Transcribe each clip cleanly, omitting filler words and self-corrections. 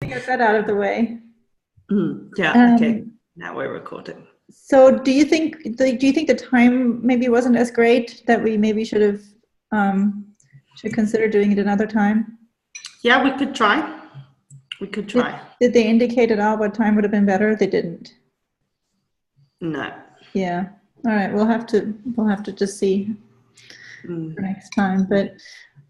Get that out of the way. Yeah. Okay. Now we're recording. So, do you think the time maybe wasn't as great that we maybe should consider doing it another time? Yeah, we could try. We could try. Did they indicate at all what time would have been better? They didn't. No. Yeah. All right. We'll have to just see for next time. But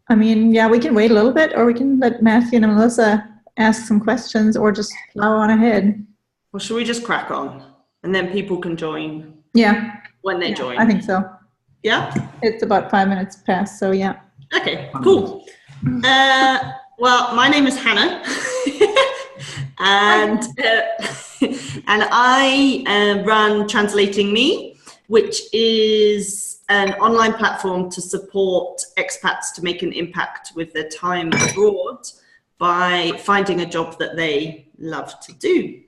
I mean, yeah, we can wait a little bit, or we can let Matthew and Melissa ask some questions, or just plow on ahead. Well, should we just crack on, and then people can join? Yeah. When they join. I think so. Yeah. It's about 5 minutes past, so yeah. Okay. Cool. Well, my name is Hannah, and I run Translating Me, which is an online platform to support expats to make an impact with their time abroad by finding a job that they love to do.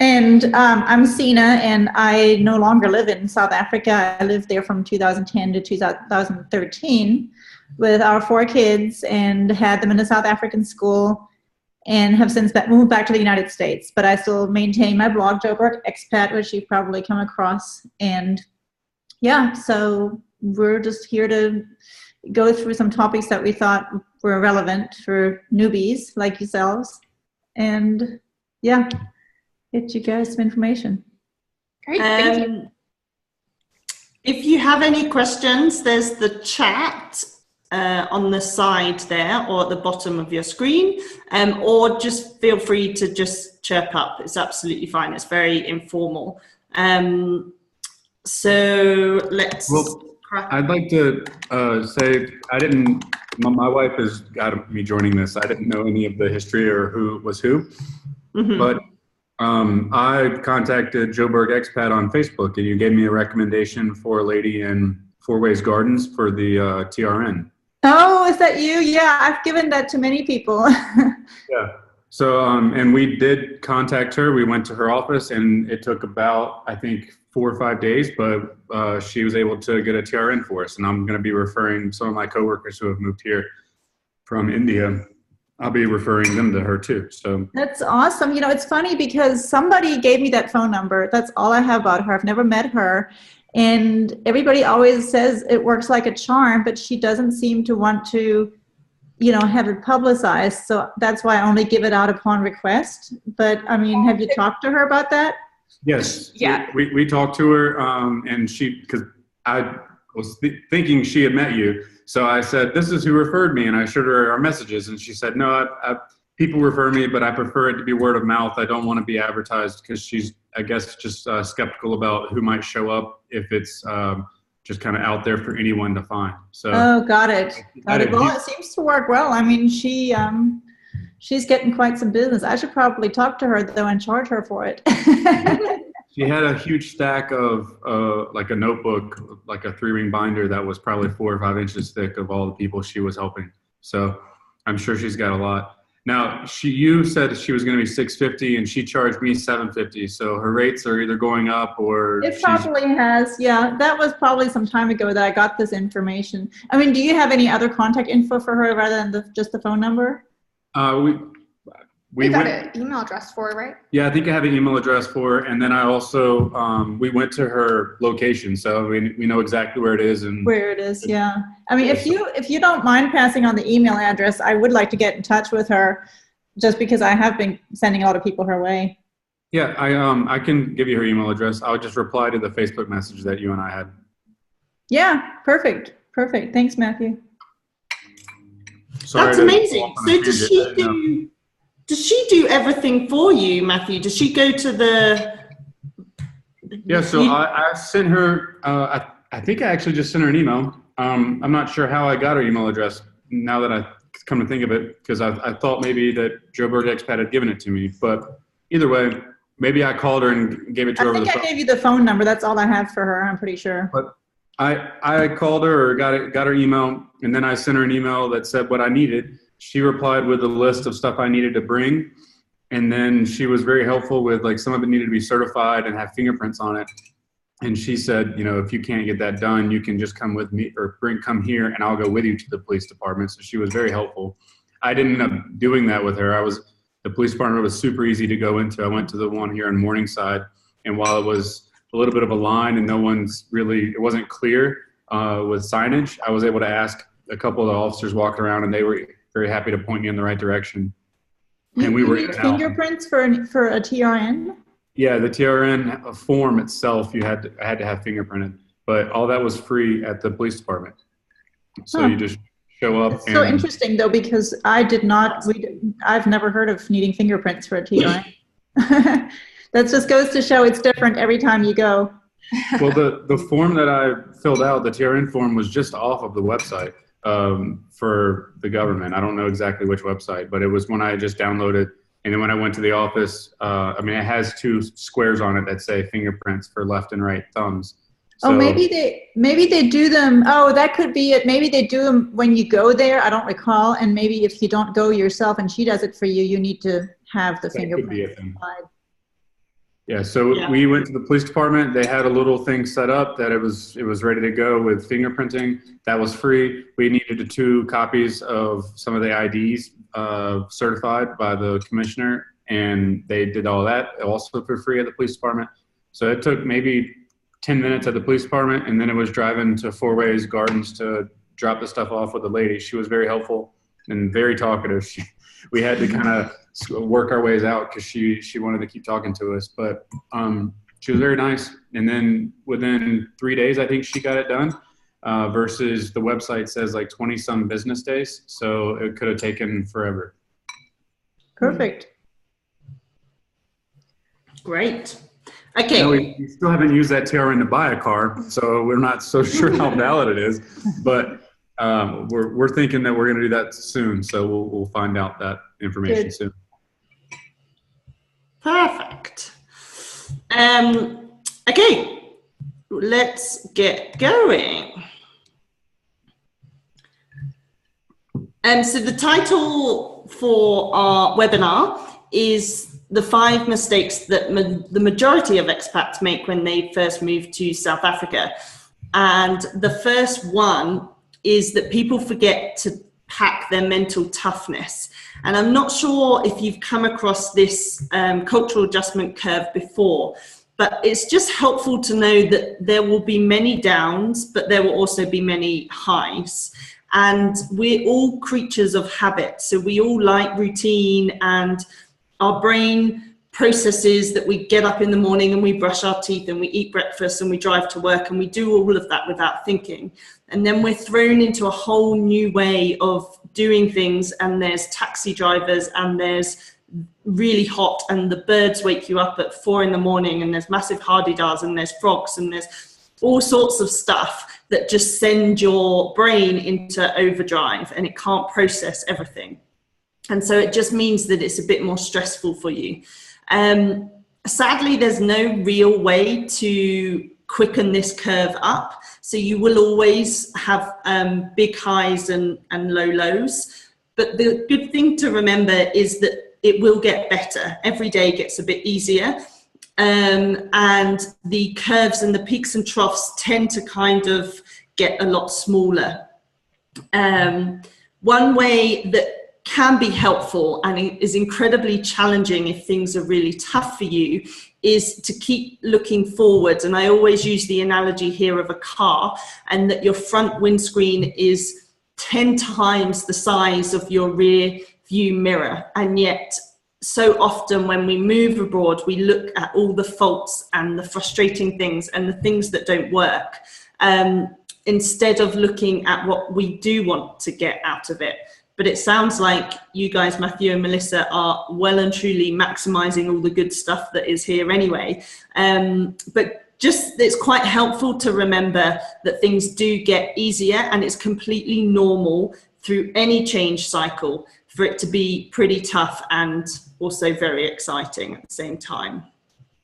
And I'm Sina, and I no longer live in South Africa. I lived there from 2010 to 2013 with our 4 kids, and had them in a South African school, and have since moved back to the United States. But I still maintain my blog, Joburg Expat, which you've probably come across. And yeah, so we're just here to go through some topics that we thought were relevant for newbies like yourselves, and yeah, get you guys some information. Great, thank you. If you have any questions, there's the chat on the side there, or at the bottom of your screen, or just feel free to just chirp up. It's absolutely fine. It's very informal. So let's. I'd like to say my wife has got me joining this. I didn't know any of the history or who was who, but I contacted Joburg Expat on Facebook, and you gave me a recommendation for a lady in Four Ways Gardens for the TRN. Oh, is that you? Yeah, I've given that to many people. Yeah. So, and we did contact her. We went to her office, and it took about, I think, 4 or 5 days, but she was able to get a TRN for us. And I'm going to be referring some of my coworkers who have moved here from India. I'll be referring them to her too. So that's awesome. You know, it's funny because somebody gave me that phone number. That's all I have about her. I've never met her. And everybody always says it works like a charm, but she doesn't seem to want to, you know, have it publicized. So that's why I only give it out upon request. But I mean, have you talked to her about that? Yes. Yeah. We talked to her, and because I was thinking she had met you. So I said, this is who referred me, and I showed her our messages, and she said, no, people refer me, but I prefer it to be word of mouth. I don't want to be advertised, because she's, I guess, just skeptical about who might show up if it's just kind of out there for anyone to find. So. Oh, got it. Got it. Well, it seems to work well. I mean, she's getting quite some business. I should probably talk to her though and charge her for it. She had a huge stack of like a notebook, like a 3-ring binder that was probably 4 or 5 inches thick of all the people she was helping. So I'm sure she's got a lot. Now, you said she was going to be $650, and she charged me $750. So her rates are either going up or. It probably has. Yeah, that was probably some time ago that I got this information. I mean, do you have any other contact info for her rather than just the phone number? We got an email address for her, right? Yeah, I think I have an email address for her, and then I also we went to her location, so we know exactly where it is and where it is. Yeah, I mean, if you don't mind passing on the email address, I would like to get in touch with her, just because I have been sending a lot of people her way. Yeah, I can give you her email address. I'll just reply to the Facebook message that you and I had. Yeah, perfect. Thanks, Matthew. That's amazing. So does she do everything for you, Matthew? Does she go to the... Yeah, so I sent her, I think I actually just sent her an email. I'm not sure how I got her email address now that I come to think of it, because I thought maybe that Joburg Expat had given it to me. But either way, maybe I called her and gave it to her over the phone. I think I gave you the phone number. That's all I have for her, I'm pretty sure. But I called her or got her email, and then I sent her an email that said what I needed. She replied with a list of stuff I needed to bring. And then she was very helpful with, like, some of it needed to be certified and have fingerprints on it. And she said, you know, if you can't get that done, you can just come with me or come here and I'll go with you to the police department. So she was very helpful. I didn't end up doing that with her. The police department was super easy to go into. I went to the one here in Morningside, and while it was a little bit of a line and it wasn't clear with signage, I was able to ask a couple of the officers walking around, and they were very happy to point me in the right direction. And we were need fingerprints for a TRN? Yeah, the TRN form itself, I had to have fingerprinted, but all that was free at the police department. So you just show up. It's so interesting though, because I've never heard of needing fingerprints for a TRN. That just goes to show it's different every time you go. Well, the form that I filled out, the TRN form, was just off of the website for the government. I don't know exactly which website, but it was one I just downloaded. And then when I went to the office, it has 2 squares on it that say fingerprints for left and right thumbs. So, maybe they do them. Oh, that could be it. Maybe they do them when you go there. I don't recall. And maybe if you don't go yourself and she does it for you, you need to have the fingerprint. Yeah. So we went to the police department. They had a little thing set up that it was ready to go with fingerprinting. That was free. We needed 2 copies of some of the IDs certified by the commissioner, and they did all that also for free at the police department. So it took maybe 10 minutes at the police department, and then it was driving to Four Ways Gardens to drop the stuff off with the lady. She was very helpful and very talkative. We had to kind of work our ways out because she wanted to keep talking to us, but she was very nice. And then within 3 days, I think she got it done, versus the website says like 20 some business days. So it could have taken forever. Perfect. Great. Okay. Now, we still haven't used that TRN to buy a car, so we're not so sure how valid it is, but we're thinking that we're going to do that soon. So we'll find out that information soon. Perfect. Okay, let's get going. So the title for our webinar is the 5 mistakes that the majority of expats make when they first move to South Africa. And the first one is that people forget to pack their mental toughness. And I'm not sure if you've come across this cultural adjustment curve before, but it's just helpful to know that there will be many downs, but there will also be many highs. And we're all creatures of habit. So we all like routine, and our brain processes that we get up in the morning and we brush our teeth and we eat breakfast and we drive to work, and we do all of that without thinking. And then we're thrown into a whole new way of doing things, and there's taxi drivers, and there's really hot, and the birds wake you up at 4 in the morning, and there's massive hardy-dars, and there's frogs, and there's all sorts of stuff that just send your brain into overdrive, and it can't process everything. And so it just means that it's a bit more stressful for you. Sadly, there's no real way to quicken this curve up. So you will always have big highs and low lows. But the good thing to remember is that it will get better. Every day gets a bit easier. And the curves and the peaks and troughs tend to kind of get a lot smaller. One way that can be helpful and is incredibly challenging if things are really tough for you is to keep looking forward. And I always use the analogy here of a car, and that your front windscreen is 10 times the size of your rear view mirror. And yet so often when we move abroad, we look at all the faults and the frustrating things and the things that don't work, instead of looking at what we do want to get out of it. But it sounds like you guys, Matthew and Melissa, are well and truly maximizing all the good stuff that is here anyway. But just, it's quite helpful to remember that things do get easier, and it's completely normal through any change cycle for it to be pretty tough and also very exciting at the same time.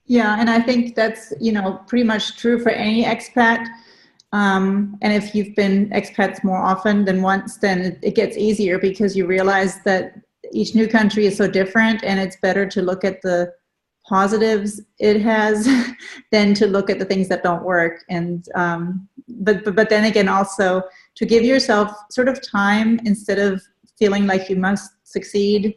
Yeah, and I think that's, you know, pretty much true for any expat. And if you've been expats more often than once, then it gets easier, because you realize that each new country is so different, and it's better to look at the positives it has than to look at the things that don't work. And but then again, also to give yourself sort of time, instead of feeling like you must succeed.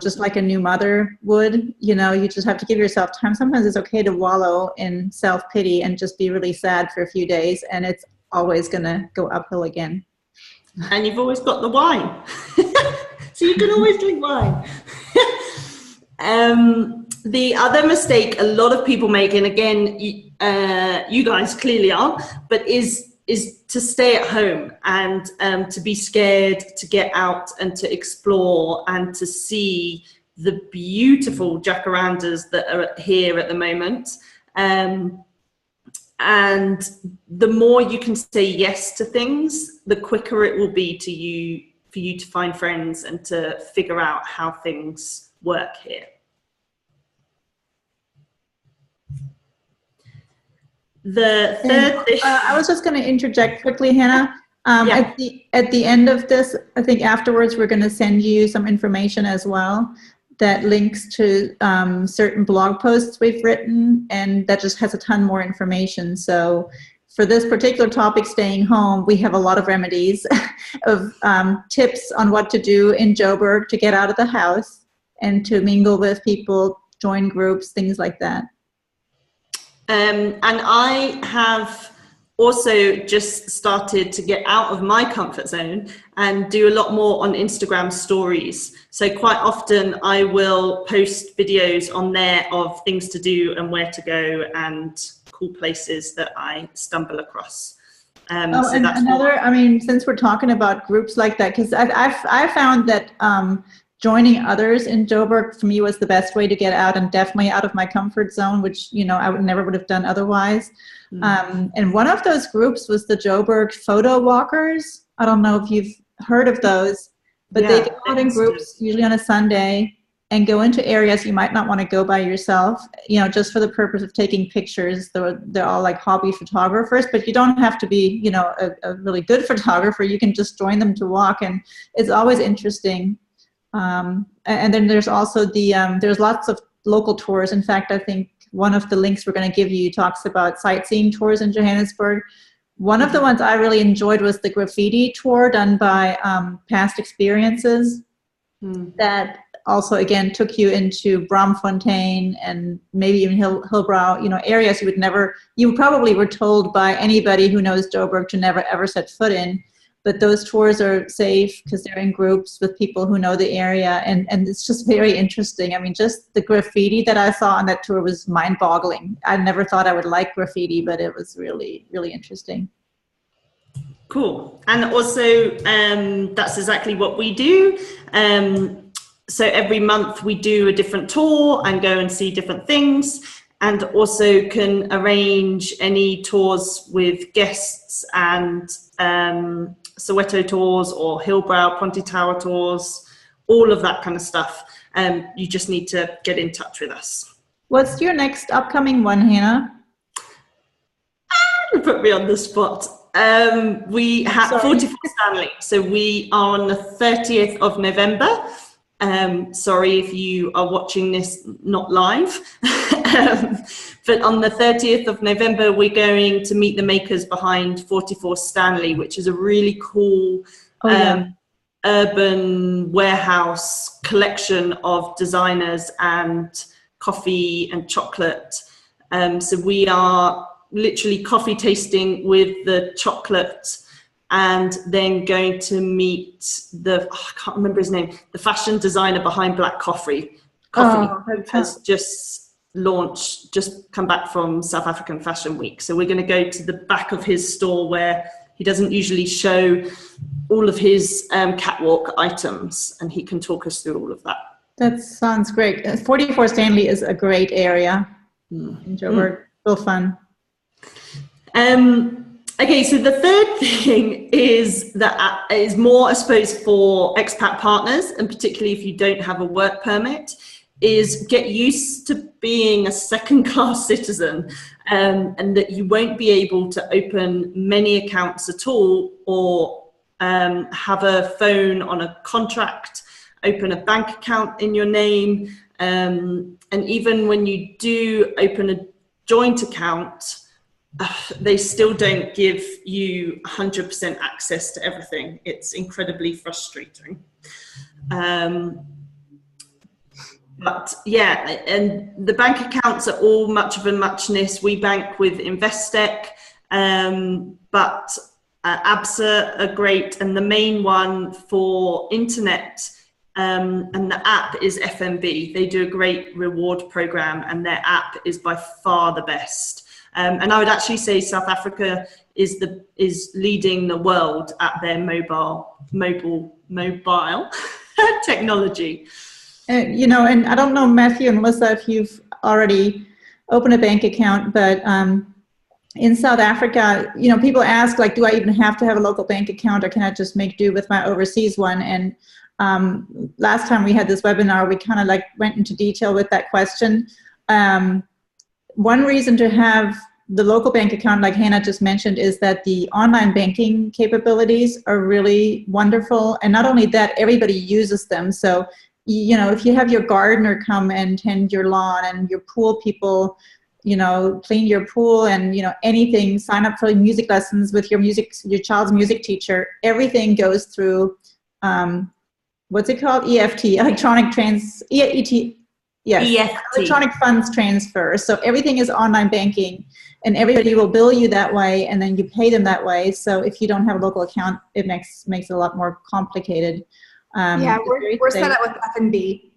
Just like a new mother would, you know, you just have to give yourself time. Sometimes it's okay to wallow in self-pity and just be really sad for a few days, and it's always going to go uphill again. And you've always got the wine. So you can always drink wine. The other mistake a lot of people make, and again, you guys clearly are, but is to stay at home and to be scared to get out and to explore and to see the beautiful jacarandas that are here at the moment. And the more you can say yes to things, the quicker it will be for you to find friends and to figure out how things work here. The third thing, I was just going to interject quickly, Hannah. Yeah. At the end of this, I think afterwards we're going to send you some information as well that links to certain blog posts we've written, and that just has a ton more information. So for this particular topic, staying home, we have a lot of remedies of tips on what to do in Joburg to get out of the house and to mingle with people, join groups, things like that. And I have also just started to get out of my comfort zone and do a lot more on Instagram stories. So quite often I will post videos on there of things to do and where to go and cool places that I stumble across. So and that's another, I mean, since we're talking about groups like that, because I found that joining others in Joburg for me was the best way to get out, and definitely out of my comfort zone, which, you know, I never would have done otherwise. And one of those groups was the Joburg Photo Walkers. I don't know if you've heard of those, but they go out in groups, usually on a Sunday, and go into areas you might not want to go by yourself, you know, just for the purpose of taking pictures. They're all like hobby photographers, but you don't have to be, you know, a really good photographer. You can just join them to walk, and it's always interesting. And then there's also there's lots of local tours. In fact, I think one of the links we're going to give you talks about sightseeing tours in Johannesburg. One of the ones I really enjoyed was the graffiti tour done by Past Experiences. That also, again, took you into Braamfontein and maybe even Hillbrow, you know, areas you probably were told by anybody who knows Joburg to never ever set foot in. But those tours are safe because they're in groups with people who know the area, and it's just very interesting. I mean, just the graffiti that I saw on that tour was mind-boggling. I never thought I would like graffiti, but it was really, really interesting. Cool. And also, that's exactly what we do. So every month we do a different tour and go and see different things, and also can arrange any tours with guests and Soweto tours or Hillbrow, Ponte Tower tours, all of that kind of stuff. You just need to get in touch with us. What's your next upcoming one, Hannah? You put me on the spot. We have 44 Stanley. So we are on the 30th of November. Sorry if you are watching this not live. But on the 30th of November, we're going to meet the makers behind 44 Stanley, which is a really cool urban warehouse collection of designers and coffee and chocolate. So we are literally coffee tasting with the chocolate, and then going to meet I can't remember his name, the fashion designer behind Black Coffee. Has just come back from South African Fashion Week. So we're going to go to the back of his store where he doesn't usually show all of his catwalk items, and he can talk us through all of that. That sounds great. 44 Stanley is a great area in Joburg. Real fun. Okay, so the third thing is that is more, I suppose, for expat partners, and particularly if you don't have a work permit, is get used to being a second-class citizen, and that you won't be able to open many accounts at all, or have a phone on a contract, open a bank account in your name, and even when you do open a joint account, they still don't give you 100% access to everything. It's incredibly frustrating. But yeah, and the bank accounts are all much of a muchness. We bank with Investec, but ABSA are great, and the main one for internet and the app is FNB. They do a great reward program, and their app is by far the best. And I would actually say South Africa is leading the world at their mobile technology. You know, and I don't know, Matthew and Melissa, if you've already opened a bank account, but in South Africa, you know, people ask, like, do I even have to have a local bank account, or can I just make do with my overseas one? And last time we had this webinar, we kind of like went into detail with that question. One reason to have the local bank account, like Hannah just mentioned, is that the online banking capabilities are really wonderful. And not only that, everybody uses them. So, you know, if you have your gardener come and tend your lawn, and your pool people, you know, clean your pool, and, you know, anything, sign up for music lessons with your child's music teacher, everything goes through, what's it called? EFT, electronic funds transfer. So everything is online banking, and everybody will bill you that way, and then you pay them that way. So if you don't have a local account, it makes it a lot more complicated. Yeah, we're set up with FNB.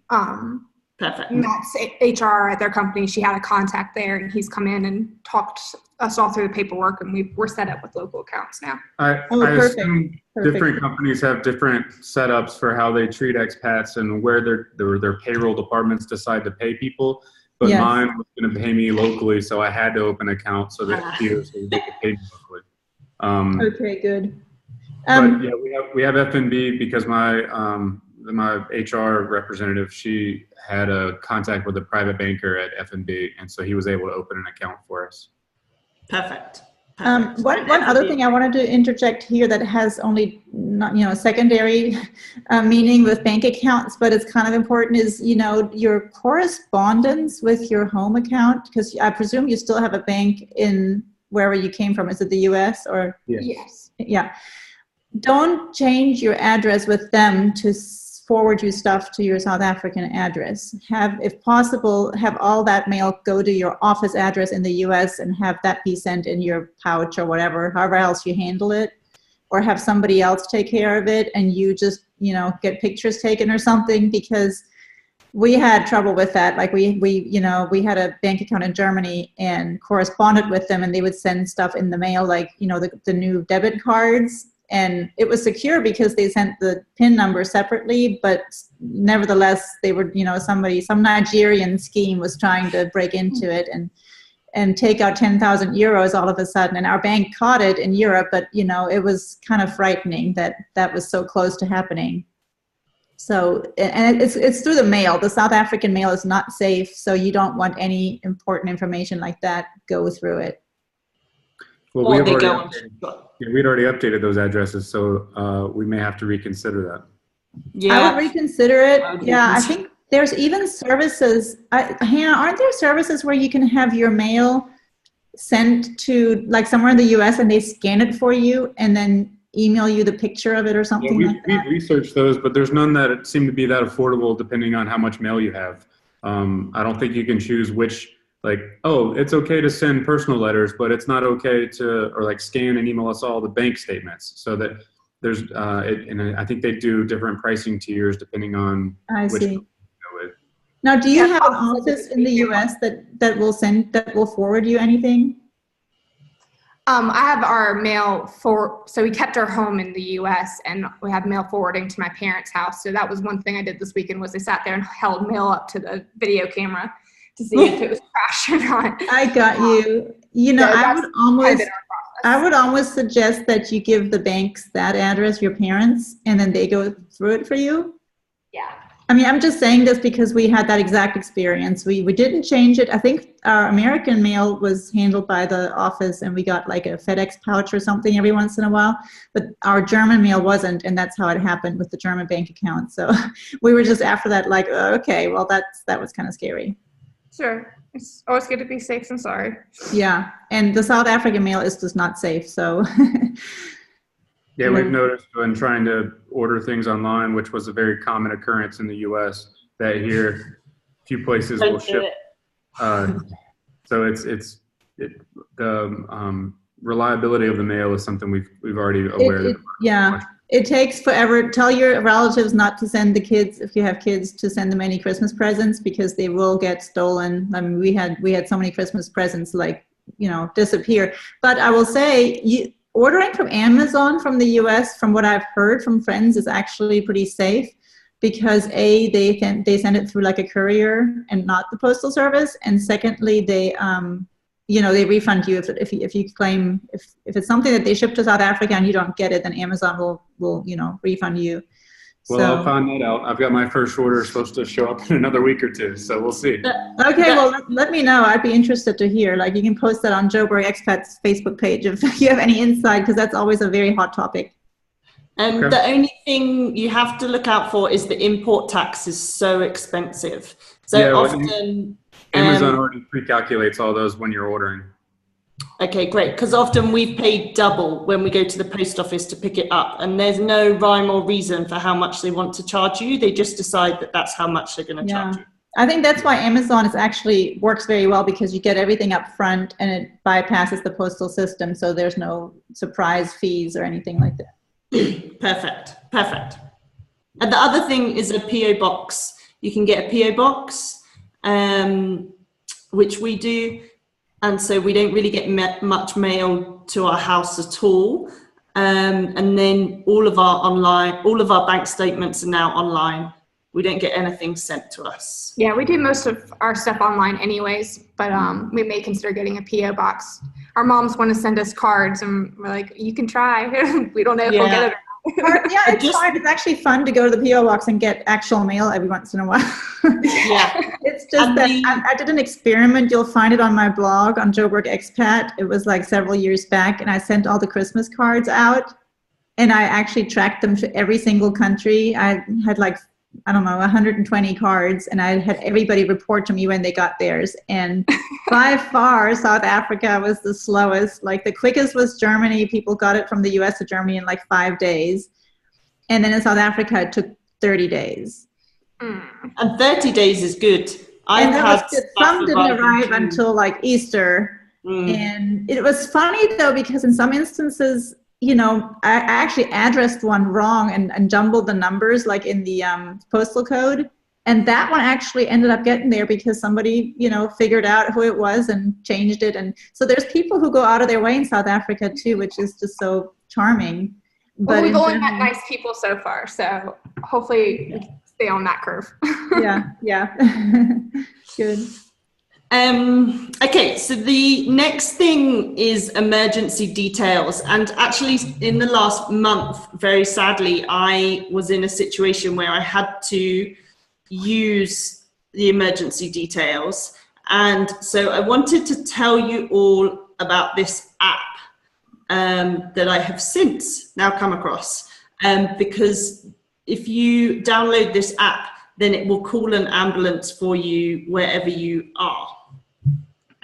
Perfect. Matt's HR at their company, she had a contact there, and he's come in and talked us all through the paperwork, and we're set up with local accounts now. I assume different companies have different setups for how they treat expats and where their payroll departments decide to pay people. But yes, mine was going to pay me locally, so I had to open an account so that they could pay me locally. Okay, good. But yeah, we have FNB because my HR representative, she had a contact with a private banker at FNB, and so he was able to open an account for us. Perfect. One other thing I wanted to interject here that has only not, you know, secondary meaning with bank accounts, but it's kind of important, is, you know, your correspondence with your home account, because I presume you still have a bank in wherever you came from. Is it the US or? Yes. Yeah. Don't change your address with them to forward you stuff to your South African address. If possible, have all that mail go to your office address in the US and have that be sent in your pouch or whatever, however else you handle it, or have somebody else take care of it, and you just, you know, get pictures taken or something, because we had trouble with that. Like we had a bank account in Germany and corresponded with them, and they would send stuff in the mail, like, you know, the new debit cards. And it was secure because they sent the PIN number separately, but nevertheless, they were, you know, some Nigerian scheme was trying to break into it and take out 10,000 euros all of a sudden. And our bank caught it in Europe, but, you know, it was kind of frightening that was so close to happening. So, and it's through the mail. The South African mail is not safe, so you don't want any important information like that go through it. Well, we'd already updated those addresses, so we may have to reconsider that. Yeah, I would reconsider it. I think there's even services. Hannah, aren't there services where you can have your mail sent to, like, somewhere in the US, and they scan it for you and then email you the picture of it or something like that? We've researched those, but there's none that seem to be that affordable depending on how much mail you have. I don't think you can choose which. Like, oh, it's okay to send personal letters, but it's not okay or like scan and email us all the bank statements. So that there's, and I think they do different pricing tiers depending on which. I see. Now, do you have an office in the US that will forward you anything? I have our mail so we kept our home in the US, and we have mail forwarding to my parents' house. So that was one thing I did this weekend, was I sat there and held mail up to the video camera to see if it was crashed or not. I got you. You know, I would almost suggest that you give the banks that address, your parents, and then they go through it for you. Yeah. I mean, I'm just saying this because we had that exact experience. We didn't change it. I think our American mail was handled by the office, and we got like a FedEx pouch or something every once in a while. But our German mail wasn't, and that's how it happened with the German bank account. So we were just after that, like, okay, well, that was kind of scary. Sure. It's always good to be safe and sorry. Yeah. And the South African mail is just not safe. So Yeah, we've noticed when trying to order things online, which was a very common occurrence in the U.S., that here a few places will ship. So the reliability of the mail is something we've already aware. It takes forever. Tell your relatives not to send the kids, if you have kids, to send them any Christmas presents because they will get stolen. I mean, we had so many Christmas presents disappear. But I will say, ordering from Amazon from the U.S., from what I've heard from friends, is actually pretty safe because they send it through like a courier and not the postal service, and secondly, they refund you if you claim if it's something that they ship to South Africa and you don't get it, then Amazon will refund you. Well, I'll find that out. I've got my first order supposed to show up in another week or two, so we'll see. Okay, well, let me know. I'd be interested to hear. Like, you can post that on Joburg Expat's Facebook page if you have any insight, because that's always a very hot topic. And the only thing you have to look out for is the import tax is so expensive. So often Amazon already pre-calculates all those when you're ordering. Okay, great. Because often we've paid double when we go to the post office to pick it up, and there's no rhyme or reason for how much they want to charge you. They just decide that that's how much they're going to charge you. I think that's why Amazon works very well, because you get everything up front and it bypasses the postal system, so there's no surprise fees or anything like that. Perfect. And the other thing is a PO box. You can get a PO box, which we do. And so we don't really get much mail to our house at all. And then all of our bank statements are now online. We don't get anything sent to us. Yeah, we do most of our stuff online anyways, but we may consider getting a PO box. Our moms want to send us cards, and we're like, you can try. We don't know if we'll get it or not. Yeah, it's fine. It's actually fun to go to the PO box and get actual mail every once in a while. Yeah, it's just I did an experiment. You'll find it on my blog on Joburg Expat. It was like several years back, and I sent all the Christmas cards out, and I actually tracked them to every single country. I had 120 cards, and I had everybody report to me when they got theirs. And by far, South Africa was the slowest. Like, the quickest was Germany. People got it from the US to Germany in 5 days. And then in South Africa, it took 30 days. And 30 days is good. Some didn't arrive until Easter. And it was funny though, because in some instances, I actually addressed one wrong and jumbled the numbers in the postal code. And that one actually ended up getting there because somebody, figured out who it was and changed it. And so there's people who go out of their way in South Africa too, which is just so charming. But we've only met nice people so far. So hopefully we can stay on that curve. Yeah. Good. Okay, so the next thing is emergency details. And actually in the last month, very sadly, I was in a situation where I had to use the emergency details. And so I wanted to tell you all about this app that I have since now come across. Because if you download this app, then it will call an ambulance for you wherever you are.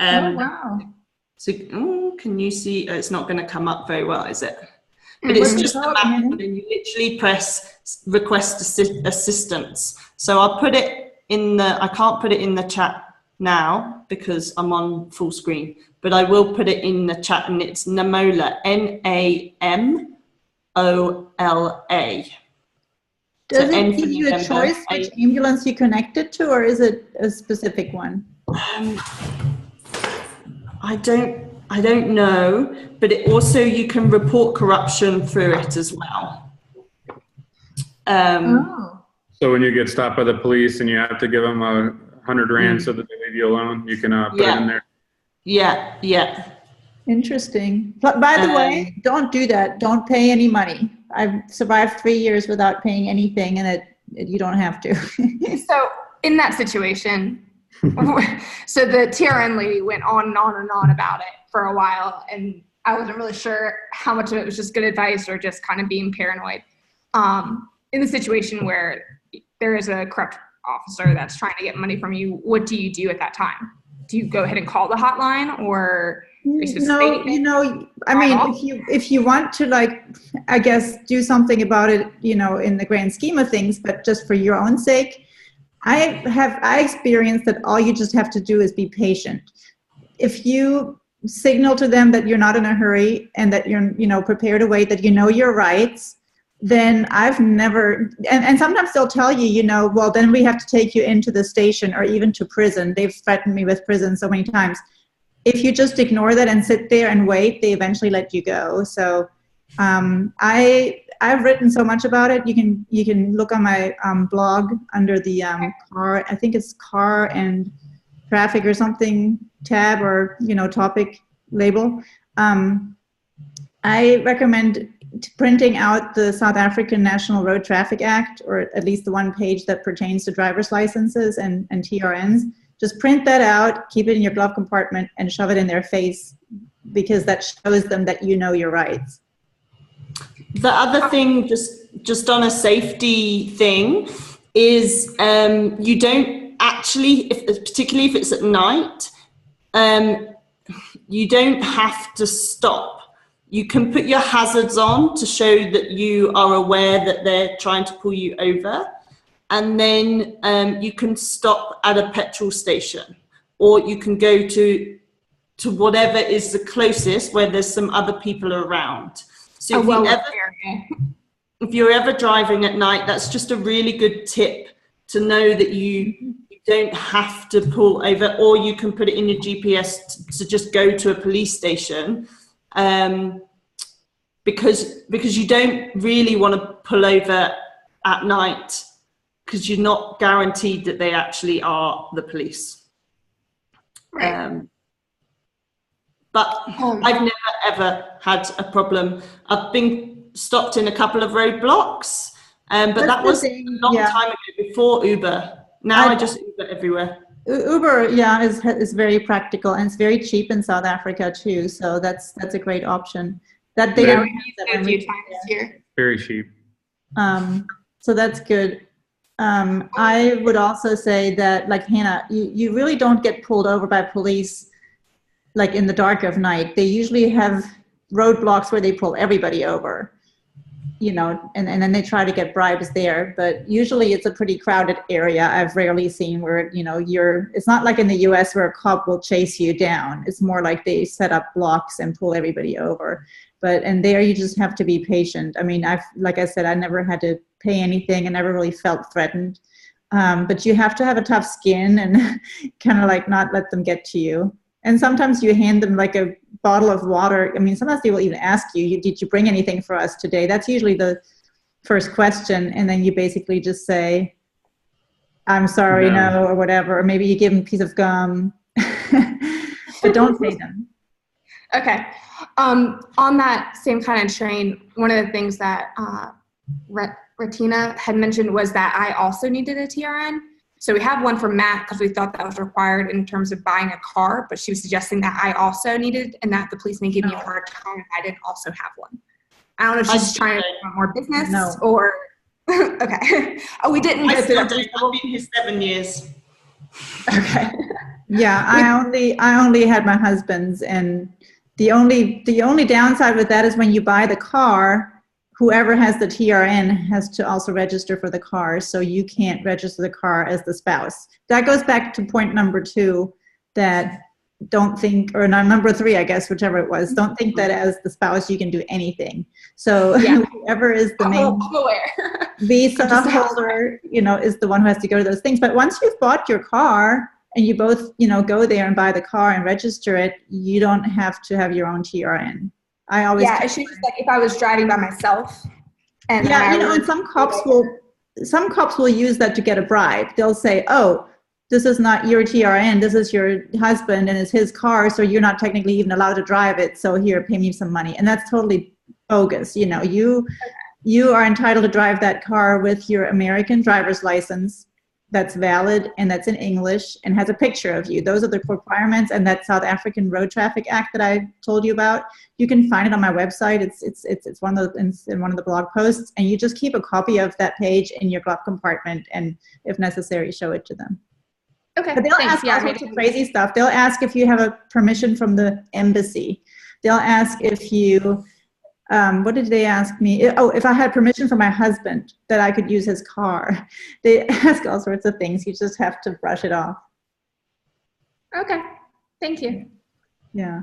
Oh, wow. So, can you see? It's not going to come up very well, is it? But it's just a map, and then you literally press request assistance. So I'll put it in I can't put it in the chat now because I'm on full screen, but I will put it in the chat, and it's Namola, Namola. Does it give you a choice which ambulance you connect it to, or is it a specific one? I don't know, but it also, you can report corruption through it as well. So when you get stopped by the police and you have to give them 100 rand so that they leave you alone, you can put it in there. Yeah. Interesting. But by the way, don't do that. Don't pay any money. I've survived 3 years without paying anything, and you don't have to. So in that situation, so the TRN lady went on and on and on about it for a while, and I wasn't really sure how much of it was just good advice or just kind of being paranoid. In the situation where there is a corrupt officer that's trying to get money from you, what do you do at that time? Do you go ahead and call the hotline, or no? I mean, if you want to I guess, do something about it, you know, in the grand scheme of things, but just for your own sake, I experienced that all you just have to do is be patient. If you signal to them that you're not in a hurry and that you're, you know, prepared to wait, that you know your rights, then I've never, and sometimes they'll tell you, you know, well, then we have to take you into the station or even to prison. They've threatened me with prison so many times. If you just ignore that and sit there and wait, they eventually let you go. So I've written so much about it. You can look on my blog under the car, I think it's car and traffic or something tab, or, you know, topic label. I recommend printing out the South African National Road Traffic Act, or at least the one page that pertains to driver's licenses and TRNs. Just print that out, keep it in your glove compartment, and shove it in their face, because that shows them that you know your rights. The other thing, just on a safety thing, is you don't actually, particularly if it's at night, you don't have to stop. You can put your hazards on to show that you are aware that they're trying to pull you over. And then you can stop at a petrol station, or you can go to whatever is the closest where there's some other people around. So if you're ever driving at night, that's just a really good tip to know that you don't have to pull over, or you can put it in your GPS to just go to a police station. Because you don't really want to pull over at night, because you're not guaranteed that they actually are the police. Right. But I've never ever had a problem. I've been stopped in a couple of roadblocks, but that was a long time ago, before Uber. Now I just Uber everywhere. Uber, yeah, is very practical, and it's very cheap in South Africa too. So that's a great option. That they don't have that here. Very cheap. So that's good. I would also say that, like Hannah, you really don't get pulled over by police like in the dark of night. They usually have roadblocks where they pull everybody over, you know, and then they try to get bribes there. But usually it's a pretty crowded area. I've rarely seen where, you know, it's not like in the US where a cop will chase you down. It's more like they set up blocks and pull everybody over. And there you just have to be patient. I mean, like I said, I never had to pay anything and never really felt threatened. But you have to have a tough skin and kind of like not let them get to you. And sometimes you hand them like a bottle of water. I mean, sometimes they will even ask you, did you bring anything for us today? That's usually the first question. And then you basically just say, I'm sorry, no, or whatever. Or maybe you give them a piece of gum, but don't pay them. Okay. On that same kind of train, one of the things that Retina had mentioned was that I also needed a TRN. So we have one for Matt because we thought that was required in terms of buying a car, but she was suggesting that I also needed, and that the police may give me a hard time if I didn't also have one. I don't know if she's trying to want more business or okay. Oh, we didn't go through that. I've been here 7 years. Okay. Yeah, I only had my husband's, and the only downside with that is when you buy the car, whoever has the TRN has to also register for the car, so you can't register the car as the spouse. That goes back to point number 2, that don't think, or number 3, I guess, whichever it was, don't think that as the spouse you can do anything. So whoever is the main visa holder, you know, is the one who has to go to those things. But once you've bought your car and you both, you know, go there and buy the car and register it, you don't have to have your own TRN. I always it's just like if I was driving by myself. And and some cops will use that to get a bribe. They'll say, oh, this is not your TRN, this is your husband and it's his car, so you're not technically even allowed to drive it, so here, pay me some money. And that's totally bogus. You know, you are entitled to drive that car with your American driver's license that's valid and that's in English and has a picture of you. Those are the requirements. And that South African Road Traffic Act that I told you about, you can find it on my website. It's one of the, in one of the blog posts, and you just keep a copy of that page in your glove compartment, and if necessary, show it to them. Okay. But they'll ask all sorts of crazy stuff. They'll ask if you have a permission from the embassy. They'll ask if you what did they ask me? Oh, if I had permission from my husband that I could use his car. They ask all sorts of things. You just have to brush it off. Okay, thank you. Yeah.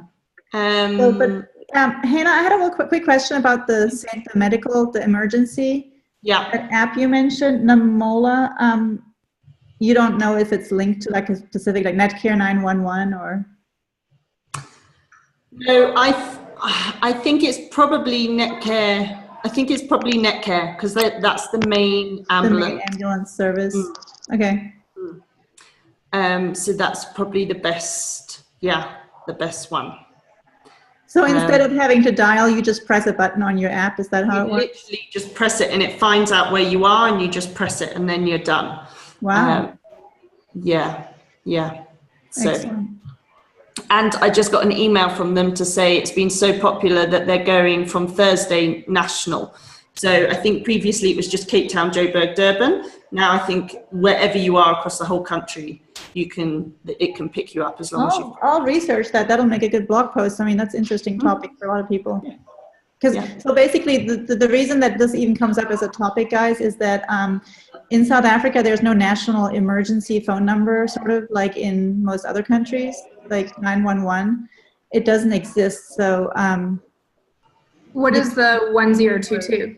Hannah, I had a quick question about the medical, the emergency. Yeah. That app you mentioned, Namola. You don't know if it's linked to like a specific, like Netcare 911 or? No, I think it's probably Netcare. I think it's probably Netcare because that's the main ambulance. The main ambulance service. Okay. So that's probably the best. Yeah, the best one. So instead of having to dial, you just press a button on your app. Is that how it works? Literally just press it and it finds out where you are and you just press it and then you're done. Wow. Yeah. So, excellent. and I just got an email from them to say it's been so popular that they're going from Thursday national. So I think previously it was just Cape Town, Joburg, Durban. Now I think wherever you are across the whole country, it can pick you up as long as you. I'll research that. That'll make a good blog post. I mean, that's an interesting topic for a lot of people. So basically, the reason that this even comes up as a topic, guys, is that in South Africa, there's no national emergency phone number, sort of like in most other countries, like 911. It doesn't exist. So what is the 1022?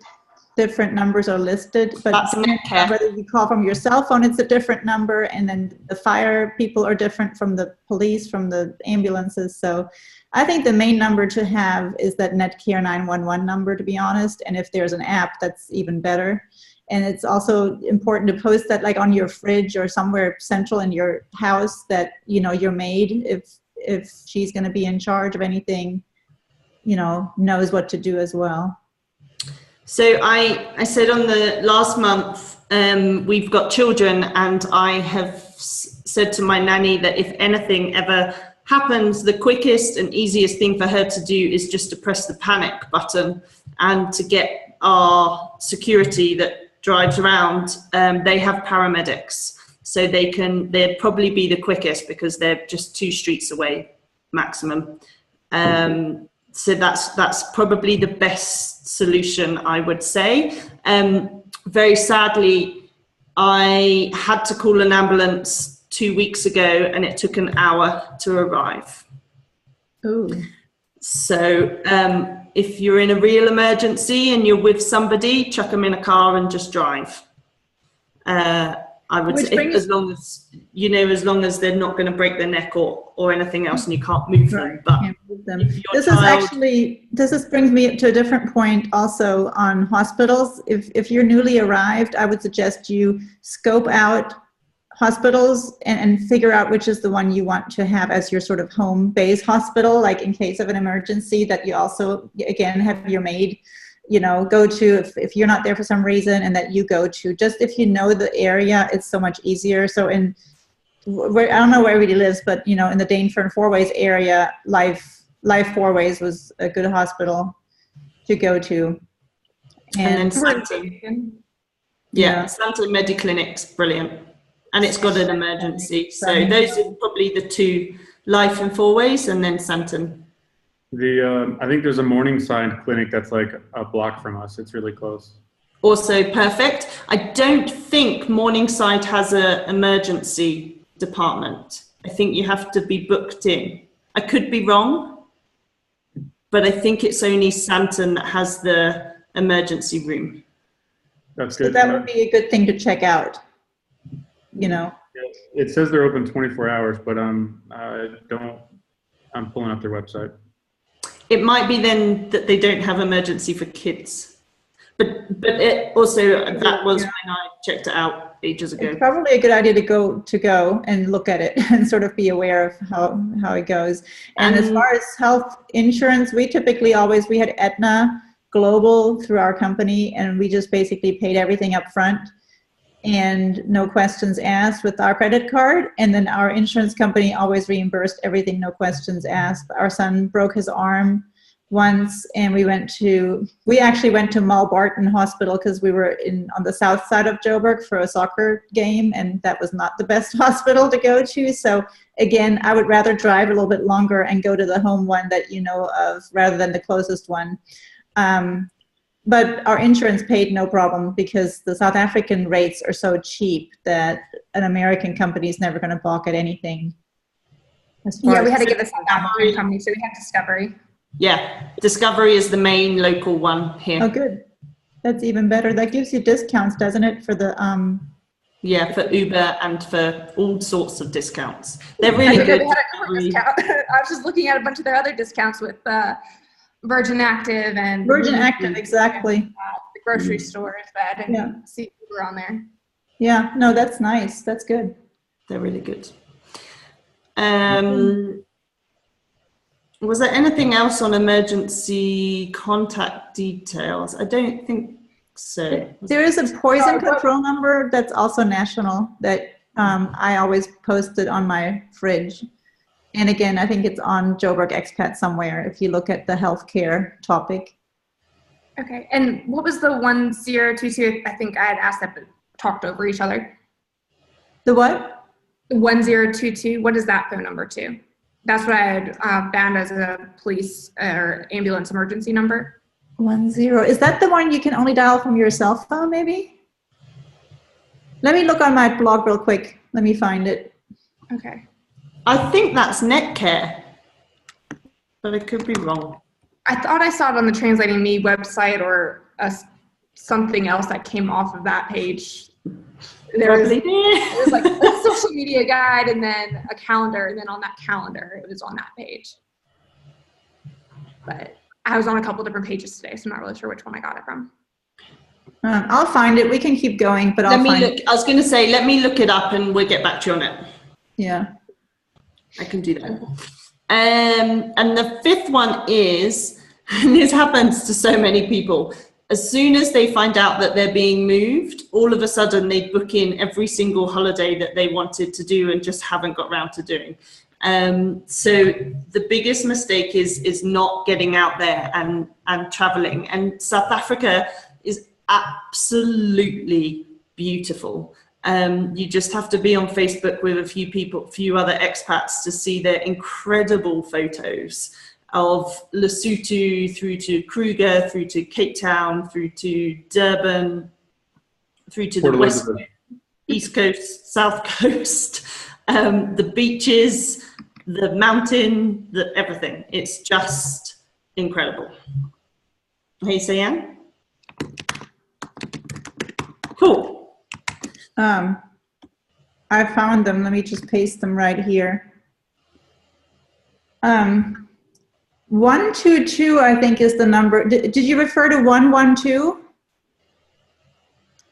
Different numbers are listed, but whether you call from your cell phone, it's a different number, and then the fire people are different from the police, from the ambulances. So I think the main number to have is that Netcare 911 number, to be honest, and if there's an app, that's even better. And it's also important to post that like on your fridge or somewhere central in your house that, you know, your maid, if she's going to be in charge of anything, you know, knows what to do as well. So I said on the last month, we've got children, and I have said to my nanny that if anything ever happens, the quickest and easiest thing for her to do is just to press the panic button and to get our security that drives around. They have paramedics, so they'd probably be the quickest because they're just 2 streets away maximum. So that's probably the best solution, I would say. Very sadly, I had to call an ambulance 2 weeks ago and it took an hour to arrive. Ooh. So if you're in a real emergency and you're with somebody, chuck them in a car and just drive. I would say as long as they're not going to break their neck or anything else and you can't move them. But this brings me to a different point also on hospitals. If you're newly arrived, I would suggest you scope out hospitals and figure out which is the one you want to have as your sort of home base hospital, like in case of an emergency, that you also, again, have your maid, you know, go to if you're not there for some reason, and that you go to. Just if you know the area, it's so much easier. So I don't know where everybody lives, but you know, in the Dainfern Four Ways area, Life Four Ways was a good hospital to go to. And then Santon. Santon Mediclinic's brilliant. And it's got an emergency. So those are probably the 2, Life and Four Ways, and then Santon. I think there's a Morningside clinic that's like a block from us. It's really close. Also perfect. I don't think Morningside has an emergency department. I think you have to be booked in. I could be wrong, but I think it's only Santon that has the emergency room. That's good. So that would be a good thing to check out, you know. It says they're open 24 hours, but I'm pulling up their website. It might be then that they don't have emergency for kids, but it also, that was when I checked it out ages ago. It's probably a good idea to go and look at it and sort of be aware of how it goes. And as far as health insurance, we had Aetna Global through our company, and we just basically paid everything up front and no questions asked with our credit card. And then our insurance company always reimbursed everything, no questions asked. Our son broke his arm once, and we actually went to Mulbarton Hospital because we were on the south side of Joburg for a soccer game, and that was not the best hospital to go to. So again, I would rather drive a little bit longer and go to the home one that you know of rather than the closest one. But our insurance paid no problem because the South African rates are so cheap that an American company is never going to balk at anything. Yeah, we had to get a South African company, so we had Discovery. Yeah, Discovery is the main local one here. Oh, good. That's even better. That gives you discounts, doesn't it, for the Yeah, for Uber and for all sorts of discounts. They're really good. They had a discount. I was just looking at a bunch of their other discounts with Virgin Active and Virgin Active, exactly. The grocery stores that I didn't see Uber on there. Yeah, no, that's nice. That's good. They're really good. Was there anything else on emergency contact details? I don't think so. There is a poison control number that's also national that I always posted on my fridge. And again, I think it's on Joburg Expat somewhere if you look at the healthcare topic. Okay, and what was the 1022? I think I had asked that, but talked over each other. The what? 1022, what is that phone number to? That's what I had found as a police or ambulance emergency number. 10. Is that the one you can only dial from your cell phone, maybe? Let me look on my blog real quick. Let me find it. Okay. I think that's Netcare, but I could be wrong. I thought I saw it on the Translating Me website or something else that came off of that page. There was like a social media guide and then a calendar, and then on that calendar, it was on that page. But I was on a couple different pages today, so I'm not really sure which one I got it from. I'll find it. We can keep going, but I'll find it. I was going to say, let me look it up and we'll get back to you on it. Yeah. I can do that. And the fifth one is, and this happens to so many people, as soon as they find out that they're being moved, all of a sudden they book in every single holiday that they wanted to do and just haven't got around to doing. So the biggest mistake is not getting out there and traveling. And South Africa is absolutely beautiful. You just have to be on Facebook with a few other expats to see their incredible photos of Lesotho through to Kruger, through to Cape Town, through to Durban, through to the west, east coast, south coast, the beaches, the mountain, everything. It's just incredible. Hey, Sayan? Cool. I found them. Let me just paste them right here. 122, I think, is the number. Did you refer to 112?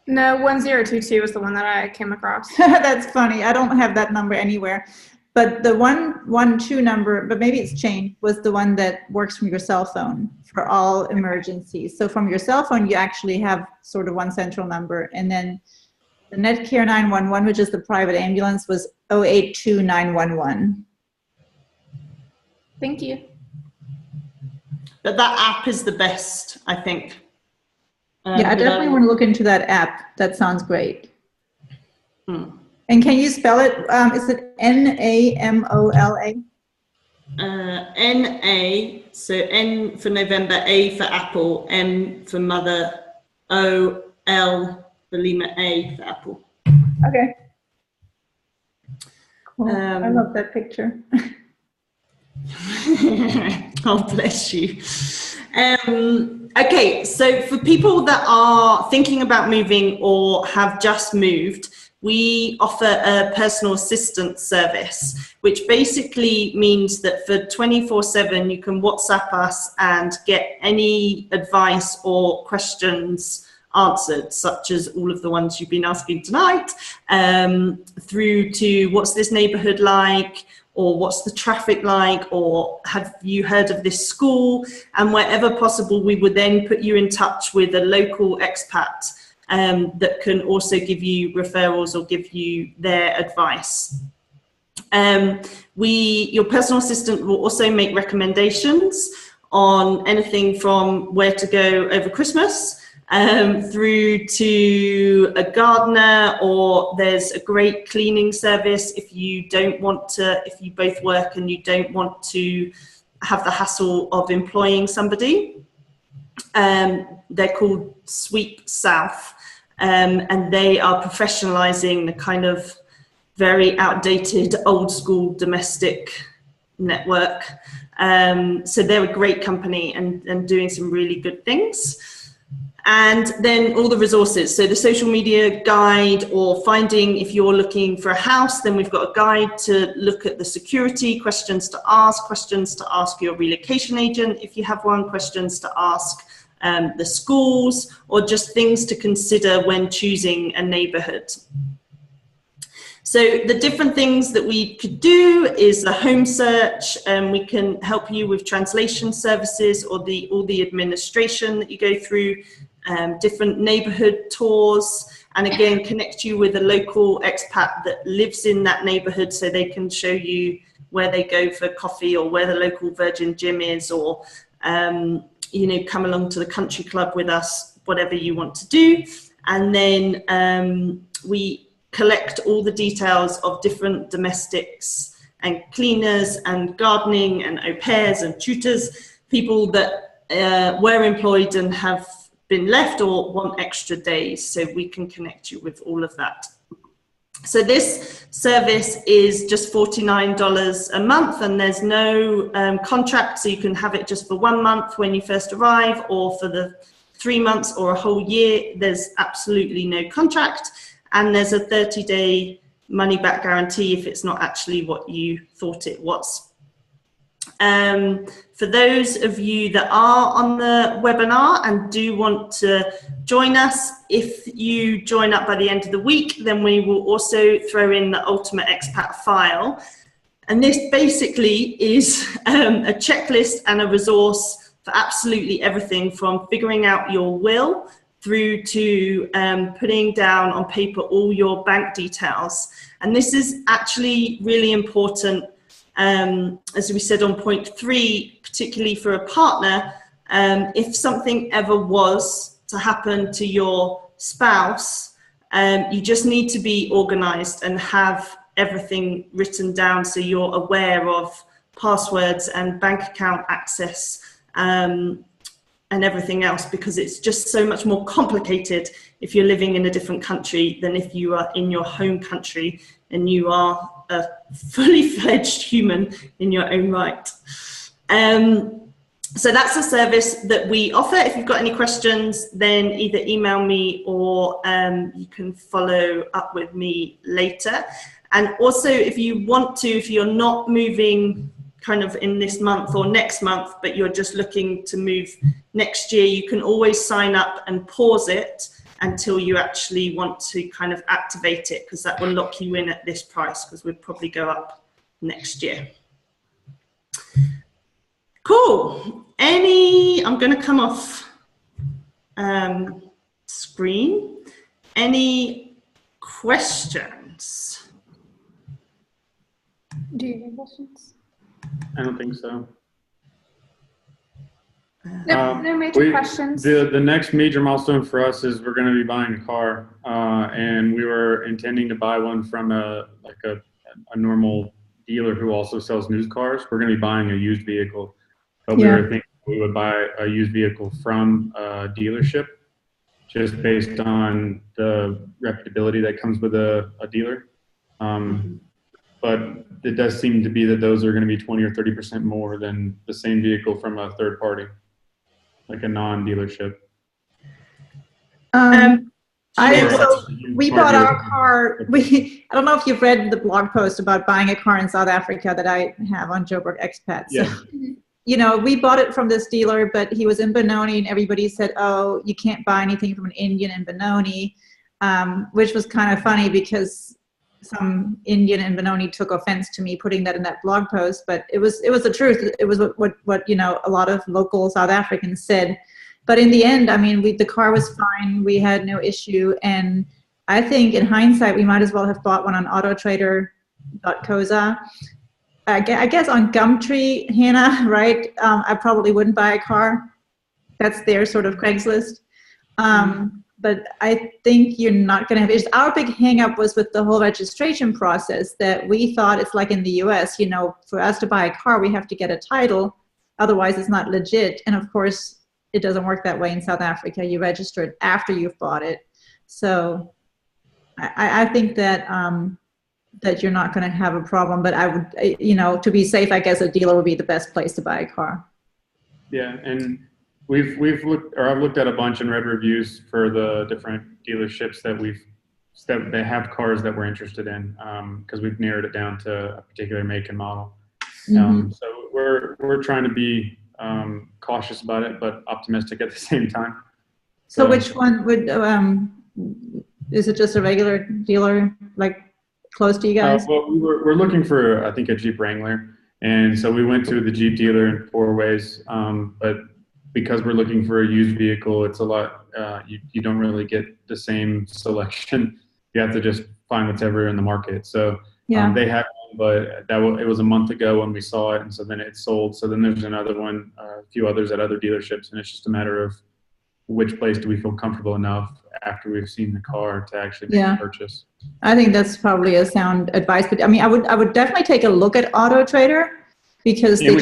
No, 1022 is the one that I came across. That's funny. I don't have that number anywhere. But the 112 number, but maybe it's changed, was the one that works from your cell phone for all emergencies. So from your cell phone, you actually have sort of one central number. And then the Netcare 911, which is the private ambulance, was 082911. Thank you. But that app is the best, I think. Yeah, I definitely want to look into that app. That sounds great. Hmm. And can you spell it? Is it Namola? NA, so N for November, A for Apple, M for Mother, O, L for Lima, A for Apple. Okay. Cool. I love that picture. Oh, bless you. Okay, so for people that are thinking about moving or have just moved, we offer a personal assistance service, which basically means that for 24/7, you can WhatsApp us and get any advice or questions answered, such as all of the ones you've been asking tonight, through to what's this neighborhood like, or what's the traffic like, or have you heard of this school? And wherever possible, we would then put you in touch with a local expat that can also give you referrals or give you their advice. Your personal assistant will also make recommendations on anything from where to go over Christmas, through to a gardener, or there's a great cleaning service if you both work and you don't want to have the hassle of employing somebody. They're called Sweep South, and they are professionalizing the kind of very outdated, old school domestic network. So they're a great company and doing some really good things. And then all the resources. So the social media guide, or finding, if you're looking for a house, then we've got a guide to look at the security, questions to ask your relocation agent if you have one, questions to ask the schools, or just things to consider when choosing a neighborhood. So the different things that we could do is the home search, and we can help you with translation services or all the administration that you go through, different neighborhood tours, and again, connect you with a local expat that lives in that neighborhood so they can show you where they go for coffee or where the local Virgin Gym is, or, you know, come along to the country club with us, whatever you want to do. And then we collect all the details of different domestics and cleaners and gardening and au pairs and tutors, people that were employed and have been left or want extra days, so we can connect you with all of that. So this service is just $49 a month, and there's no contract, so you can have it just for 1 month when you first arrive, or for the 3 months or a whole year. There's absolutely no contract, and there's a 30-day money-back guarantee if it's not actually what you thought it was. For those of you that are on the webinar and do want to join us, if you join up by the end of the week, then we will also throw in the Ultimate Expat file. And this basically is a checklist and a resource for absolutely everything, from figuring out your will through to putting down on paper all your bank details. And this is actually really important, as we said on point 3, particularly for a partner. If something ever was to happen to your spouse, you just need to be organized and have everything written down so you're aware of passwords and bank account access and everything else, because it's just so much more complicated if you're living in a different country than if you are in your home country and you are a fully fledged human in your own right. So that's a service that we offer. If you've got any questions, then either email me or you can follow up with me later. And also, if you want to, if you're not moving kind of in this month or next month, but you're just looking to move next year, you can always sign up and pause it until you actually want to kind of activate it, because that will lock you in at this price, because we'll probably go up next year. Cool. I'm going to come off screen. Any questions? Do you have questions? I don't think so. No major questions. The next major milestone for us is we're going to be buying a car, and we were intending to buy one from a normal dealer who also sells new cars. We're going to be buying a used vehicle, but we were thinking we would buy a used vehicle from a dealership, just based on the reputability that comes with a dealer. But it does seem to be that those are going to be 20 or 30% more than the same vehicle from a third party, like a non-dealership. We bought our car. I don't know if you've read the blog post about buying a car in South Africa that I have on Joburg Expats. Yeah. So, you know, we bought it from this dealer, but he was in Benoni, and everybody said, "Oh, you can't buy anything from an Indian in Benoni," which was kind of funny because some Indian in Benoni took offense to me putting that in that blog post, but it was the truth. It was what you know, a lot of local South Africans said. But in the end, I mean, the car was fine. We had no issue. And I think in hindsight, we might as well have bought one on autotrader.coza. I guess on Gumtree, Hannah, right? I probably wouldn't buy a car. That's their sort of Craigslist. But I think you're not going to have issues. Our big hang up was with the whole registration process, that we thought it's like in the US, you know, for us to buy a car, we have to get a title. Otherwise, it's not legit. And of course, it doesn't work that way in South Africa. You register it after you've bought it. So I think that that you're not going to have a problem, but I would, to be safe, I guess a dealer would be the best place to buy a car. Yeah, and I've looked at a bunch and read reviews for the different dealerships that they have cars that we're interested in, because we've narrowed it down to a particular make and model. So we're trying to be cautious about it, but optimistic at the same time. So which one would is it just a regular dealer like close to you guys? Well, we're looking for, I think, a Jeep Wrangler, and so we went to the Jeep dealer in Four Ways, but because we're looking for a used vehicle, it's a lot. You don't really get the same selection. You have to just find whatever in the market. So they have one, but it was a month ago when we saw it, and so then it sold. So then there's another one, a few others at other dealerships, and it's just a matter of which place do we feel comfortable enough after we've seen the car to actually make a purchase. I think that's probably a sound advice. But I mean, I would definitely take a look at Auto Trader because we've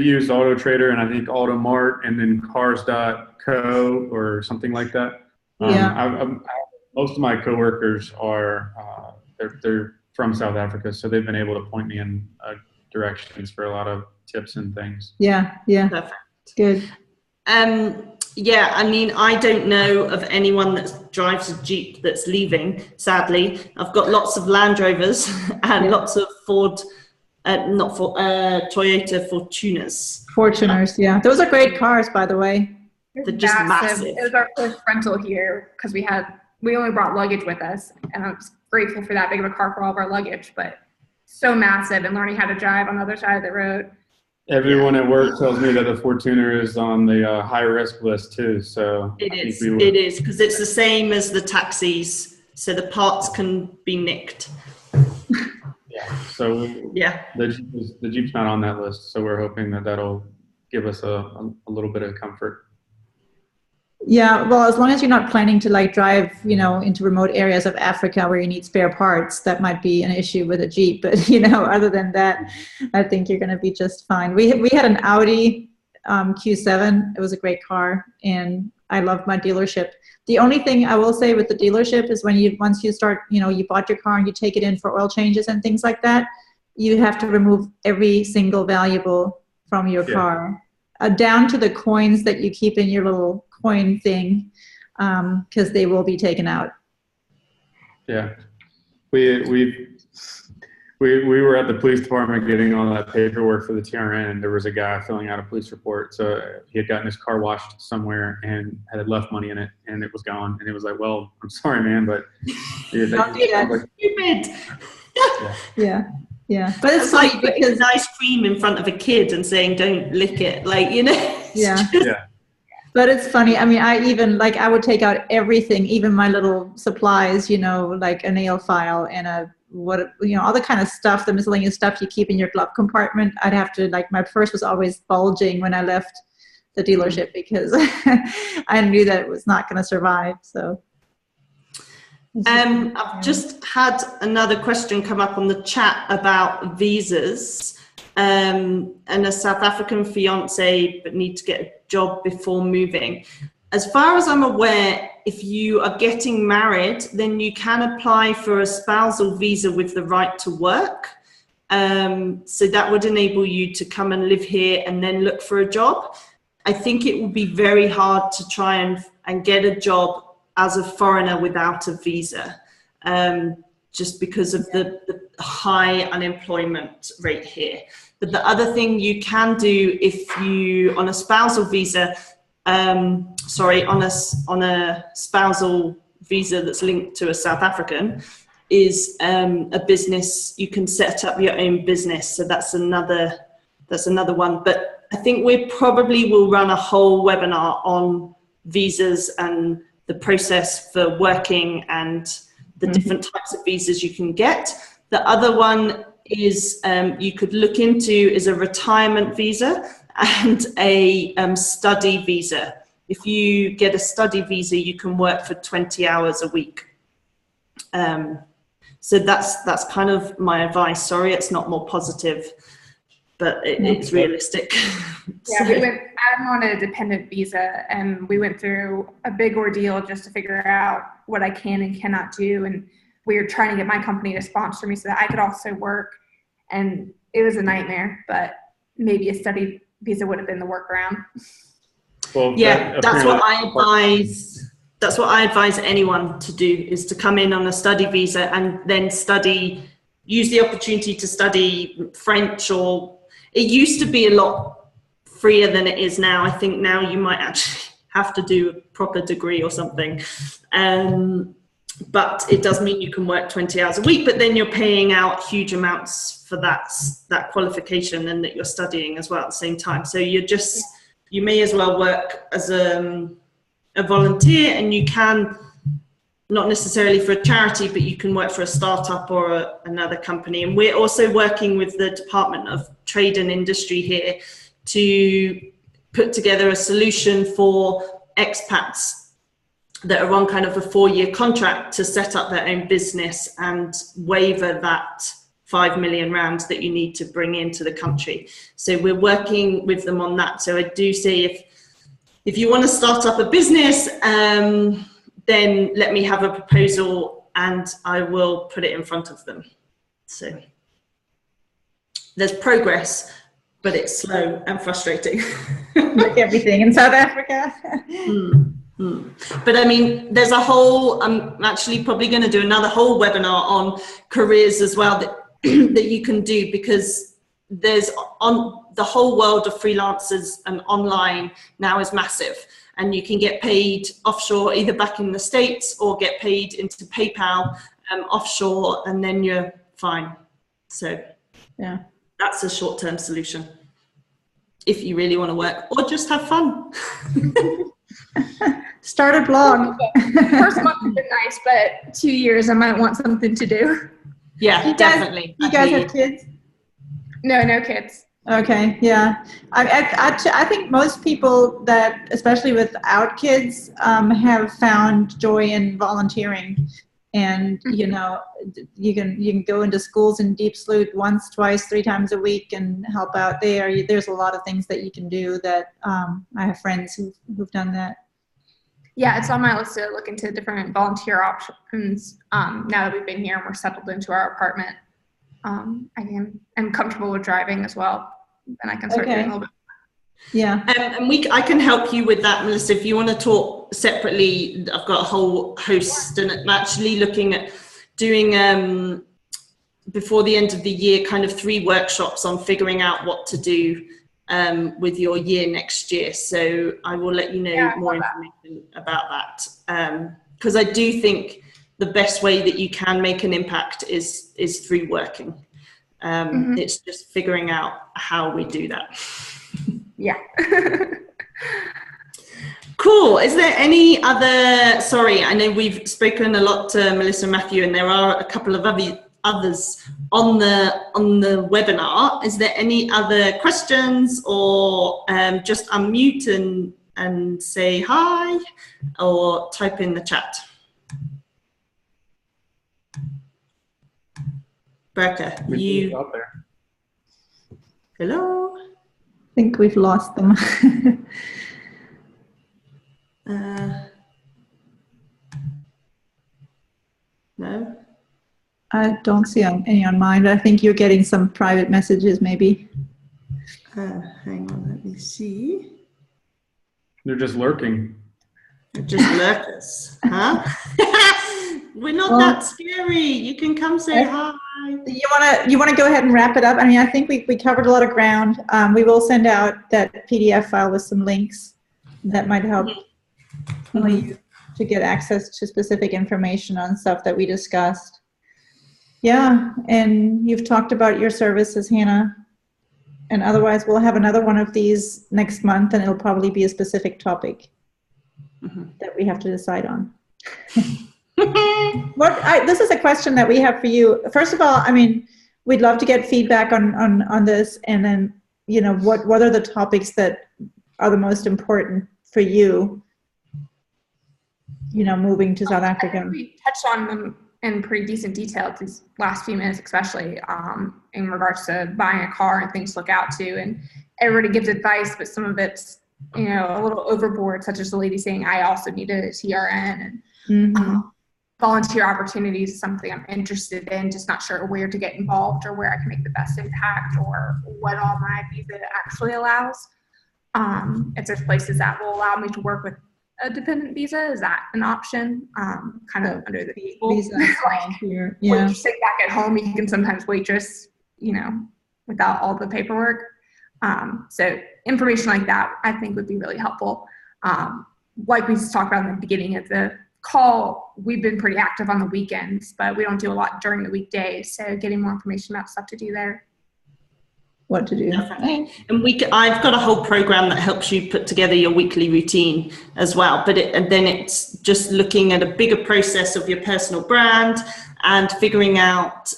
used Auto Trader and I think Auto Mart and then Cars.co or something like that. Most of my coworkers are they're from South Africa, so they've been able to point me in directions for a lot of tips and things. Yeah. Perfect. Good. Yeah, I mean, I don't know of anyone that drives a Jeep that's leaving, sadly. I've got lots of Land Rovers and lots of Toyota Fortuners. Yeah. Those are great cars, by the way. They're just massive. It was our first rental here because we only brought luggage with us, and I was grateful for that big of a car for all of our luggage, but so massive, and learning how to drive on the other side of the road. Everyone at work tells me that the Fortuner is on the high risk list too. So it is because it's the same as the taxis, so the parts can be nicked. So the Jeep's not on that list, so we're hoping that'll give us a little bit of comfort. Yeah, well, as long as you're not planning to like drive, into remote areas of Africa where you need spare parts, that might be an issue with a Jeep. But other than that, I think you're going to be just fine. We had an Audi Q7. It was a great car, and I loved my dealership. The only thing I will say with the dealership is once you start, you bought your car and you take it in for oil changes and things like that, you have to remove every single valuable from your car, down to the coins that you keep in your little coin thing, because they will be taken out. Yeah, we were at the police department getting all that paperwork for the TRN, and there was a guy filling out a police report. So he had gotten his car washed somewhere and had left money in it, and it was gone. And it was like, well, I'm sorry, man, but don't do that. Stupid. Yeah. But it's like funny putting because ice cream in front of a kid and saying, "Don't lick it," Yeah. But it's funny. I mean, I would take out everything, even my little supplies, like a nail file and all the kind of stuff, the miscellaneous stuff you keep in your glove compartment. I'd have to, my purse was always bulging when I left the dealership because I knew that it was not going to survive. So. I've just had another question come up on the chat about visas. And a South African fiance, but need to get a job before moving. As far as I'm aware, if you are getting married, then you can apply for a spousal visa with the right to work. So that would enable you to come and live here and then look for a job. I think it would be very hard to try and get a job as a foreigner without a visa, just because of the high unemployment rate here. But the other thing you can do if you, on a spousal visa, on a spousal visa that's linked to a South African, is a business. You can set up your own business. So that's another one. But I think we probably will run a whole webinar on visas and the process for working and the different types of visas you can get. The other one is you could look into is a retirement visa and a study visa. If you get a study visa, you can work for 20 hours a week. So that's kind of my advice. Sorry, it's not more positive. but it's realistic. Yeah, I'm on a dependent visa, and we went through a big ordeal just to figure out what I can and cannot do. And we were trying to get my company to sponsor me so that I could also work. And it was a nightmare, but maybe a study visa would have been the workaround. Well, yeah, that's what I advise. That's what I advise anyone to do, is to come in on a study visa and then use the opportunity to study French, or it used to be a lot freer than it is now. I think now you might actually have to do a proper degree or something. But it does mean you can work 20 hours a week, but then you're paying out huge amounts for that qualification, and that you're studying as well at the same time. So you may as well work as a volunteer, and you can, not necessarily for a charity, but you can work for a startup or another company. And we're also working with the Department of Trade and Industry here to put together a solution for expats that are on kind of a 4-year contract to set up their own business and waiver that 5 million rounds that you need to bring into the country. So we're working with them on that. So I do say, if you want to start up a business, then let me have a proposal and I will put it in front of them. So there's progress, but it's slow and frustrating. Like everything in South Africa. But I mean, there's a whole, I'm actually probably going to do another whole webinar on careers as well that you can do, because there's on the whole world of freelancers and online now is massive, and you can get paid offshore, either back in the States or get paid into PayPal offshore, and then you're fine. So yeah, that's a short-term solution if you really want to work or just have fun. Start a blog. First month has been nice, but 2 years I might want something to do. Yeah, definitely. You guys have kids? No kids. Okay, yeah. I think most people that, especially without kids, have found joy in volunteering. And, you know, you can go into schools in Deep Sloot once, twice, 3 times a week and help out there. There's a lot of things that you can do that I have friends who've done that. Yeah, it's on my list to look into different volunteer options now that we've been here and we're settled into our apartment. I'm comfortable with driving as well, and I can start doing a little bit. Yeah. And I can help you with that, Melissa. If you want to talk separately, I've got a whole host, and I'm actually looking at doing before the end of the year kind of 3 workshops on figuring out what to do with your year next year. So I will let you know more information about that, because I do think the best way that you can make an impact is through working. It's just figuring out how we do that. Yeah. Cool. Is there any other, sorry, I know we've spoken a lot to Melissa and Matthew, and there are a couple of others on the webinar. Is there any other questions, or just unmute and say hi, or type in the chat? Berka, you out there. Hello? I think we've lost them. No? I don't see any on mine, but I think you're getting some private messages maybe. Hang on, let me see. They're just lurking. They're just lurkers, huh? We're not that scary. You can come say hi. You wanna go ahead and wrap it up? I mean, I think we covered a lot of ground. We will send out that PDF file with some links that might help you to get access to specific information on stuff that we discussed. Yeah, and you've talked about your services, Hannah. And otherwise, we'll have another one of these next month, and it'll probably be a specific topic that we have to decide on. This is a question that we have for you. First of all, I mean, we'd love to get feedback on this, and then, you know, what are the topics that are the most important for you, you know, moving to South Africa? We touched on them in pretty decent detail these last few minutes, especially in regards to buying a car and things to look out to. And everybody gives advice, but some of it's, you know, a little overboard, such as the lady saying, I also need a TRN. And volunteer opportunities is something I'm interested in, just not sure where to get involved or where I can make the best impact or what all my visa actually allows. If there's places that will allow me to work with a dependent visa, is that an option? Kind of under the visa volunteer. Yeah. When you sit back at home, you can sometimes waitress, you know, without all the paperwork. So information like that, I think, would be really helpful. Like we talked about in the beginning of the call, we've been pretty active on the weekends, but we don't do a lot during the weekdays. So getting more information about stuff to do there. What to do. Definitely. And I've got a whole program that helps you put together your weekly routine as well. But then it's just looking at a bigger process of your personal brand and figuring out,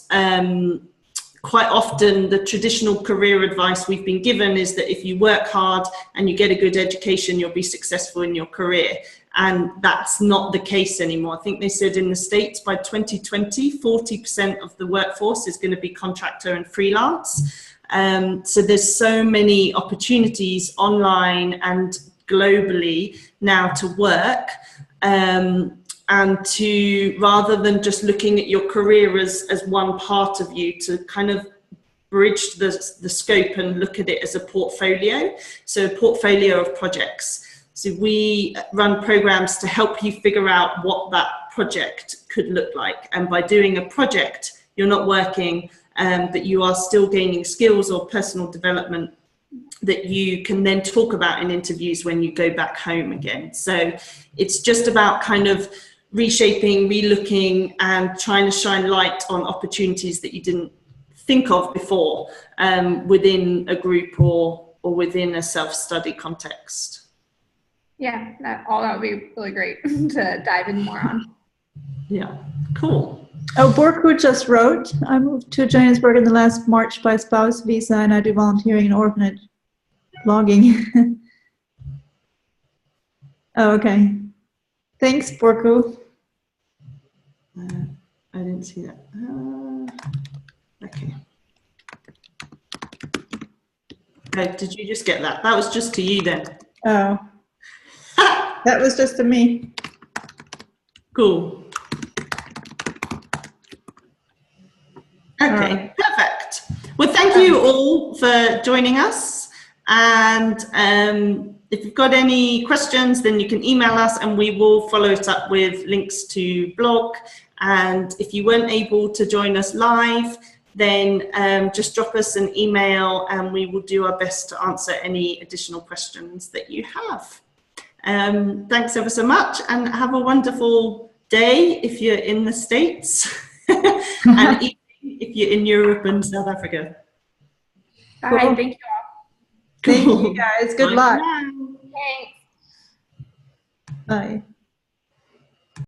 quite often the traditional career advice we've been given is that if you work hard and you get a good education, you'll be successful in your career. And that's not the case anymore. I think they said in the States by 2020, 40% of the workforce is going to be contractor and freelance. So there's so many opportunities online and globally now to work, and to, rather than just looking at your career as one part of you, to kind of bridge the scope and look at it as a portfolio. So a portfolio of projects. So we run programs to help you figure out what that project could look like. And by doing a project, you're not working, but you are still gaining skills or personal development that you can then talk about in interviews when you go back home again. So it's just about kind of reshaping, relooking, and trying to shine light on opportunities that you didn't think of before, within a group or within a self-study context. Yeah, that would be really great to dive in more on. Yeah, cool. Oh, Borku just wrote, I moved to Johannesburg in the last March by spouse visa, and I do volunteering in orphanage blogging. Oh, okay. Thanks, Borku. I didn't see that. Okay. Did you just get that? That was just to you then. Oh. That was just to me. Cool. Okay, perfect. Well, thank you all for joining us. And if you've got any questions, then you can email us and we will follow it up with links to blog. And if you weren't able to join us live, then just drop us an email and we will do our best to answer any additional questions that you have. Thanks ever so much and have a wonderful day if you're in the States and evening if you're in Europe and South Africa. All right, thank you all. Thank you guys. Good luck. Thanks. Bye.